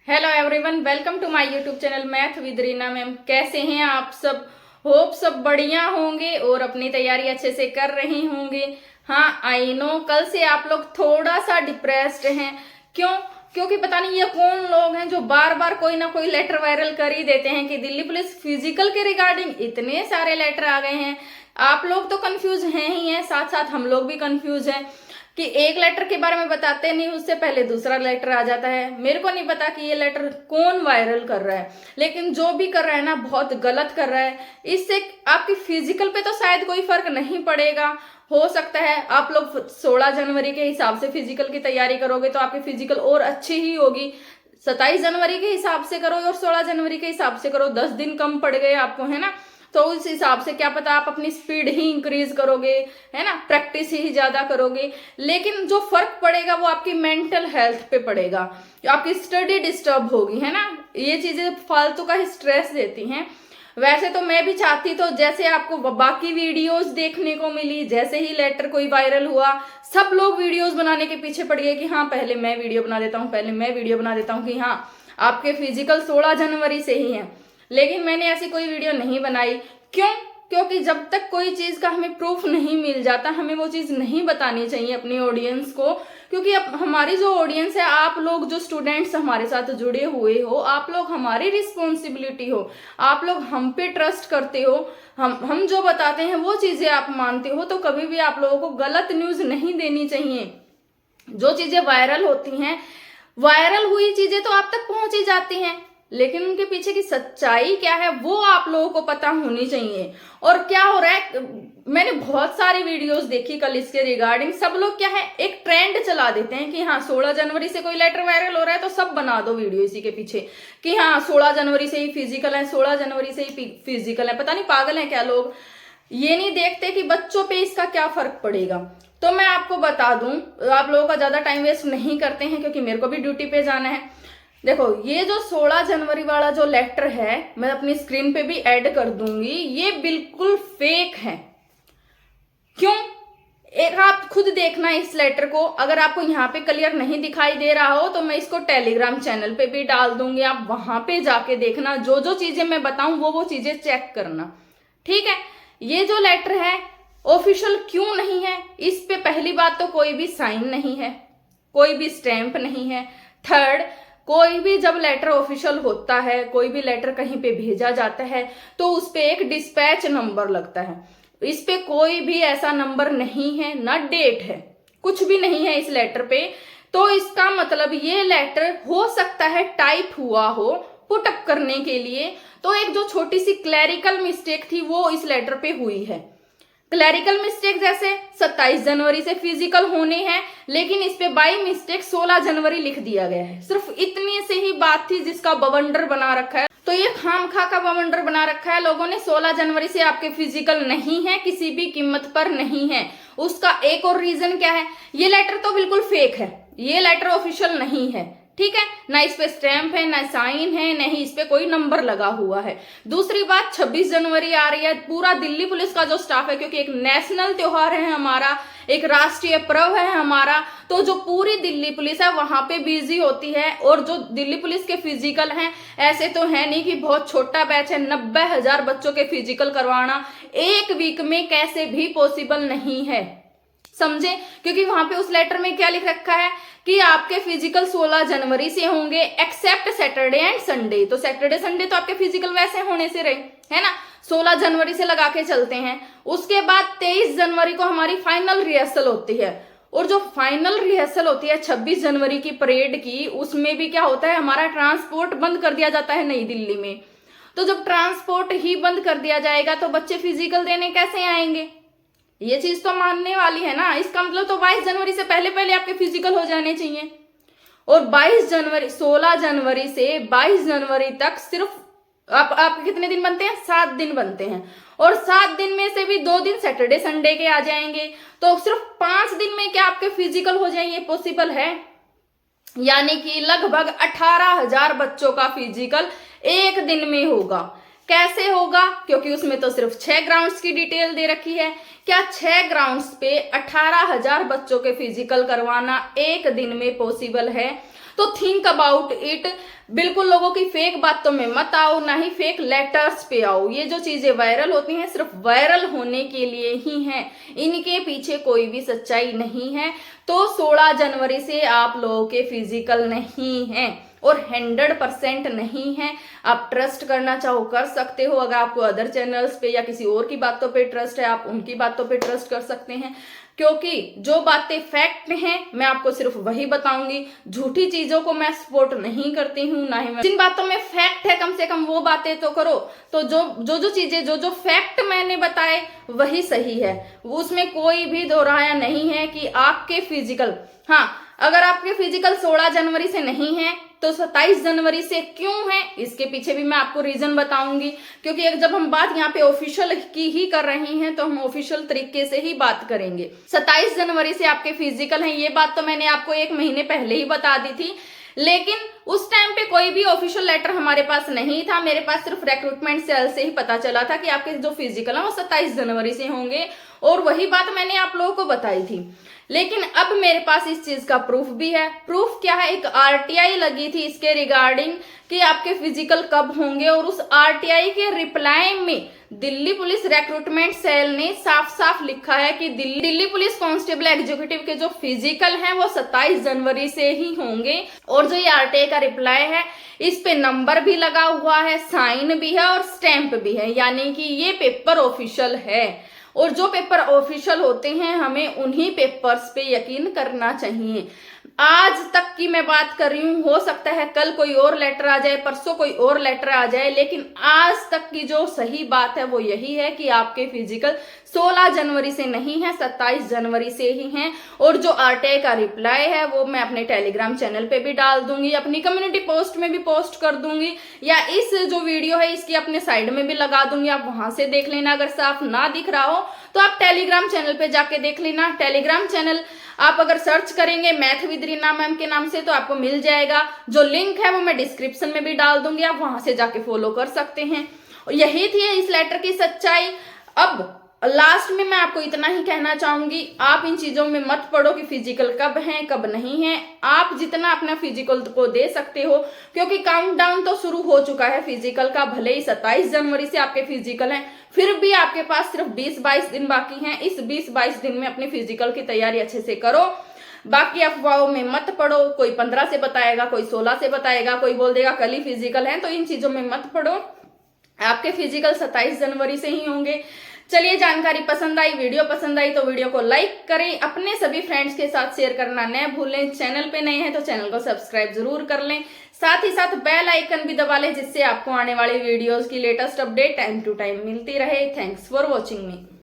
Hello everyone, welcome to my YouTube channel math with Reena ma'am. कैसे हैं आप सब? होप सब बढ़िया होंगे और अपनी तैयारी अच्छे से कर रही होंगे। हाँ, आई नो कल से आप लोग थोड़ा सा डिप्रेस्ड हैं। क्यों? क्योंकि पता नहीं ये कौन लोग हैं जो बार बार कोई ना कोई लेटर वायरल कर ही देते हैं कि दिल्ली पुलिस फिजिकल के रिगार्डिंग इतने सारे लेटर आ गए हैं। आप लोग तो कंफ्यूज हैं ही हैं, साथ साथ हम लोग भी कंफ्यूज हैं कि एक लेटर के बारे में बताते नहीं, उससे पहले दूसरा लेटर आ जाता है। मेरे को नहीं पता कि ये लेटर कौन वायरल कर रहा है, लेकिन जो भी कर रहा है ना बहुत गलत कर रहा है। इससे आपकी फिजिकल पे तो शायद कोई फर्क नहीं पड़ेगा। हो सकता है आप लोग 16 जनवरी के हिसाब से फिजिकल की तैयारी करोगे तो आपकी फिजिकल और अच्छी ही होगी। 27 जनवरी के हिसाब से करो और 16 जनवरी के हिसाब से करो, 10 दिन कम पड़ गए आपको, है ना। तो उस हिसाब से क्या पता आप अपनी स्पीड ही इंक्रीज करोगे, है ना, प्रैक्टिस ही ज्यादा करोगे। लेकिन जो फर्क पड़ेगा वो आपकी मेंटल हेल्थ पे पड़ेगा, आपकी स्टडी डिस्टर्ब होगी, है ना। ये चीजें फालतू का स्ट्रेस देती हैं। वैसे तो मैं भी चाहती, तो जैसे आपको बाकी वीडियोस देखने को मिली, जैसे ही लेटर कोई वायरल हुआ सब लोग वीडियोस बनाने के पीछे पड़ गए कि हाँ पहले मैं वीडियो बना देता हूँ, पहले मैं वीडियो बना देता हूँ कि हाँ आपके फिजिकल 16 जनवरी से ही है। लेकिन मैंने ऐसी कोई वीडियो नहीं बनाई। क्यों? क्योंकि जब तक कोई चीज का हमें प्रूफ नहीं मिल जाता हमें वो चीज नहीं बतानी चाहिए अपनी ऑडियंस को। क्योंकि अब हमारी जो ऑडियंस है, आप लोग जो स्टूडेंट्स हमारे साथ जुड़े हुए हो, आप लोग हमारी रिस्पॉन्सिबिलिटी हो, आप लोग हम पे ट्रस्ट करते हो, हम जो बताते हैं वो चीजें आप मानते हो, तो कभी भी आप लोगों को गलत न्यूज नहीं देनी चाहिए। जो चीजें वायरल होती हैं, वायरल हुई चीजें तो आप तक पहुंच ही जाती हैं, लेकिन उनके पीछे की सच्चाई क्या है वो आप लोगों को पता होनी चाहिए। और क्या हो रहा है, मैंने बहुत सारी वीडियोस देखी कल इसके रिगार्डिंग। सब लोग क्या है, एक ट्रेंड चला देते हैं कि हाँ 16 जनवरी से कोई लेटर वायरल हो रहा है तो सब बना दो वीडियो इसी के पीछे कि हाँ 16 जनवरी से ही फिजिकल है, 16 जनवरी से ही फिजिकल है। पता नहीं पागल है क्या लोग, ये नहीं देखते कि बच्चों पे इसका क्या फर्क पड़ेगा। तो मैं आपको बता दूं, आप लोगों का ज्यादा टाइम वेस्ट नहीं करते हैं क्योंकि मेरे को भी ड्यूटी पे जाना है। देखो, ये जो 16 जनवरी वाला जो लेटर है मैं अपनी स्क्रीन पे भी ऐड कर दूंगी, ये बिल्कुल फेक है। क्यों? एक आप खुद देखना इस लेटर को। अगर आपको यहाँ पे क्लियर नहीं दिखाई दे रहा हो तो मैं इसको टेलीग्राम चैनल पे भी डाल दूंगी, आप वहां पे जाके देखना। जो जो चीजें मैं बताऊं वो चीजें चेक करना, ठीक है। ये जो लेटर है ऑफिशियल क्यों नहीं है? इस पे पहली बात तो कोई भी साइन नहीं है, कोई भी स्टैंप नहीं है। थर्ड, कोई भी जब लेटर ऑफिशियल होता है, कोई भी लेटर कहीं पे भेजा जाता है तो उस पे एक डिस्पैच नंबर लगता है। इस पे कोई भी ऐसा नंबर नहीं है, ना डेट है, कुछ भी नहीं है इस लेटर पे। तो इसका मतलब ये लेटर हो सकता है टाइप हुआ हो पुटअप करने के लिए। तो एक जो छोटी सी क्लैरिकल मिस्टेक थी वो इस लेटर पे हुई है। क्लैरिकल मिस्टेक जैसे 27 जनवरी से फिजिकल होने हैं, लेकिन इस पे बाई मिस्टेक 16 जनवरी लिख दिया गया है। सिर्फ इतनी से ही बात थी जिसका बवंडर बना रखा है। तो ये खामखा का बवंडर बना रखा है लोगों ने। 16 जनवरी से आपके फिजिकल नहीं है, किसी भी कीमत पर नहीं है। उसका एक और रीजन क्या है, ये लेटर तो बिल्कुल फेक है, ये लेटर ऑफिशियल नहीं है, ठीक है। ना इस पे स्टैंप है, ना साइन है, नहीं इस पे कोई नंबर लगा हुआ है। दूसरी बात, 26 जनवरी आ रही है, पूरा दिल्ली पुलिस का जो स्टाफ है, क्योंकि एक नेशनल त्योहार है हमारा, एक राष्ट्रीय पर्व है हमारा, तो जो पूरी दिल्ली पुलिस है वहां पे बिजी होती है। और जो दिल्ली पुलिस के फिजिकल हैं, ऐसे तो है नहीं कि बहुत छोटा बैच है, 90,000 बच्चों के फिजिकल करवाना एक वीक में कैसे भी पॉसिबल नहीं है, समझे। क्योंकि वहां पे उस लेटर में क्या लिख रखा है कि आपके फिजिकल 16 जनवरी से होंगे एक्सेप्ट सैटरडे एंड संडे। तो सैटरडे संडे तो आपके फिजिकल वैसे होने से रहे, है ना। 16 जनवरी से लगा के चलते हैं। उसके बाद 23 जनवरी को हमारी फाइनल रिहर्सल होती है, और जो फाइनल रिहर्सल होती है 26 जनवरी की परेड की, उसमें भी क्या होता है, हमारा ट्रांसपोर्ट बंद कर दिया जाता है नई दिल्ली में। तो जब ट्रांसपोर्ट ही बंद कर दिया जाएगा तो बच्चे फिजिकल देने कैसे आएंगे? ये चीज तो मानने वाली है ना। इसका मतलब तो 22 जनवरी से पहले पहले आपके फिजिकल हो जाने चाहिए। और 22 जनवरी, 16 जनवरी से 22 जनवरी तक सिर्फ आप कितने दिन बनते हैं? 7 दिन बनते हैं। और 7 दिन में से भी 2 दिन सैटरडे संडे के आ जाएंगे, तो सिर्फ 5 दिन में क्या आपके फिजिकल हो जाएंगे? पॉसिबल है? यानी कि लगभग 18,000 बच्चों का फिजिकल एक दिन में होगा। कैसे होगा? क्योंकि उसमें तो सिर्फ 6 ग्राउंड्स की डिटेल दे रखी है। क्या 6 ग्राउंड्स पे 18,000 बच्चों के फिजिकल करवाना एक दिन में पॉसिबल है? तो थिंक अबाउट इट। बिल्कुल लोगों की फेक बातों में मत आओ, ना ही फेक लेटर्स पे आओ। ये जो चीजें वायरल होती हैं सिर्फ वायरल होने के लिए ही हैं, इनके पीछे कोई भी सच्चाई नहीं है। तो 16 जनवरी से आप लोगों के फिजिकल नहीं है और 100% नहीं है। आप ट्रस्ट करना चाहो कर सकते हो। अगर आपको अदर चैनल्स पे या किसी और की बातों पे ट्रस्ट है, आप उनकी बातों पे ट्रस्ट कर सकते हैं, क्योंकि जो बातें फैक्ट हैं मैं आपको सिर्फ वही बताऊंगी। झूठी चीजों को मैं सपोर्ट नहीं करती हूँ, ना ही मैं जिन बातों में फैक्ट है कम से कम वो बातें तो करो। तो जो चीजें जो फैक्ट मैंने बताए वही सही है, उसमें कोई भी दोहराया नहीं है कि आपके फिजिकल, हाँ अगर आपके फिजिकल 16 जनवरी से नहीं है तो 27 जनवरी से क्यों है, इसके पीछे भी मैं आपको रीजन बताऊंगी। क्योंकि जब हम बात यहाँ पे ऑफिशियल की ही कर रहे हैं तो हम ऑफिशियल तरीके से ही बात करेंगे। 27 जनवरी से आपके फिजिकल हैं, ये बात तो मैंने आपको 1 महीने पहले ही बता दी थी, लेकिन उस टाइम पे कोई भी ऑफिशियल लेटर हमारे पास नहीं था। मेरे पास सिर्फ रिक्रूटमेंट सेल से ही पता चला था कि आपके जो फिजिकल है वो 27 जनवरी से होंगे, और वही बात मैंने आप लोगों को बताई थी। लेकिन अब मेरे पास इस चीज का प्रूफ भी है। प्रूफ क्या है, एक आरटीआई लगी थी इसके रिगार्डिंग कि आपके फिजिकल कब होंगे, और उस आरटीआई के रिप्लाई में दिल्ली पुलिस रिक्रूटमेंट सेल ने साफ साफ लिखा है कि दिल्ली पुलिस कांस्टेबल एग्जीक्यूटिव के जो फिजिकल हैं वो 27 जनवरी से ही होंगे। और जो ये आरटीआई का रिप्लाई है इस पे नंबर भी लगा हुआ है, साइन भी है और स्टैंप भी है, यानी कि ये पेपर ऑफिशियल है। और जो पेपर ऑफिशियल होते हैं हमें उन्हीं पेपर्स पे यकीन करना चाहिए। आज तक की मैं बात कर रही हूँ, हो सकता है कल कोई और लेटर आ जाए, परसों कोई और लेटर आ जाए, लेकिन आज तक की जो सही बात है वो यही है कि आपके फिजिकल 16 जनवरी से नहीं है, 27 जनवरी से ही हैं। और जो आरटीआई का रिप्लाई है वो मैं अपने टेलीग्राम चैनल पे भी डाल दूंगी, अपनी कम्युनिटी पोस्ट में भी पोस्ट कर दूंगी, या इस जो वीडियो है इसकी अपने साइड में भी लगा दूंगी, आप वहां से देख लेना। अगर साफ ना दिख रहा हो तो आप टेलीग्राम चैनल पे जाके देख लेना। टेलीग्राम चैनल आप अगर सर्च करेंगे मैथ विद रीना मैम के नाम से तो आपको मिल जाएगा। जो लिंक है वो मैं डिस्क्रिप्शन में भी डाल दूंगी, आप वहां से जाके फॉलो कर सकते हैं। यही थी इस लेटर की सच्चाई। अब लास्ट में मैं आपको इतना ही कहना चाहूंगी, आप इन चीजों में मत पड़ो कि फिजिकल कब है कब नहीं है। आप जितना अपना फिजिकल को दे सकते हो, क्योंकि काउंटडाउन तो शुरू हो चुका है फिजिकल का। भले ही 27 जनवरी से आपके फिजिकल हैं, फिर भी आपके पास सिर्फ 20-22 दिन बाकी हैं। इस 20-22 दिन में अपने फिजिकल की तैयारी अच्छे से करो। बाकी अफवाहों में मत पड़ो, कोई 15 से बताएगा, कोई 16 से बताएगा, कोई बोल देगा कल ही फिजिकल है, तो इन चीजों में मत पड़ो। आपके फिजिकल 27 जनवरी से ही होंगे। चलिए, जानकारी पसंद आई, वीडियो पसंद आई तो वीडियो को लाइक करें, अपने सभी फ्रेंड्स के साथ शेयर करना न भूलें। चैनल पे नए हैं तो चैनल को सब्सक्राइब जरूर कर लें, साथ ही साथ बेल आइकन भी दबा लें, जिससे आपको आने वाली वीडियोस की latest update time to time मिलती रहे। Thanks for watching me.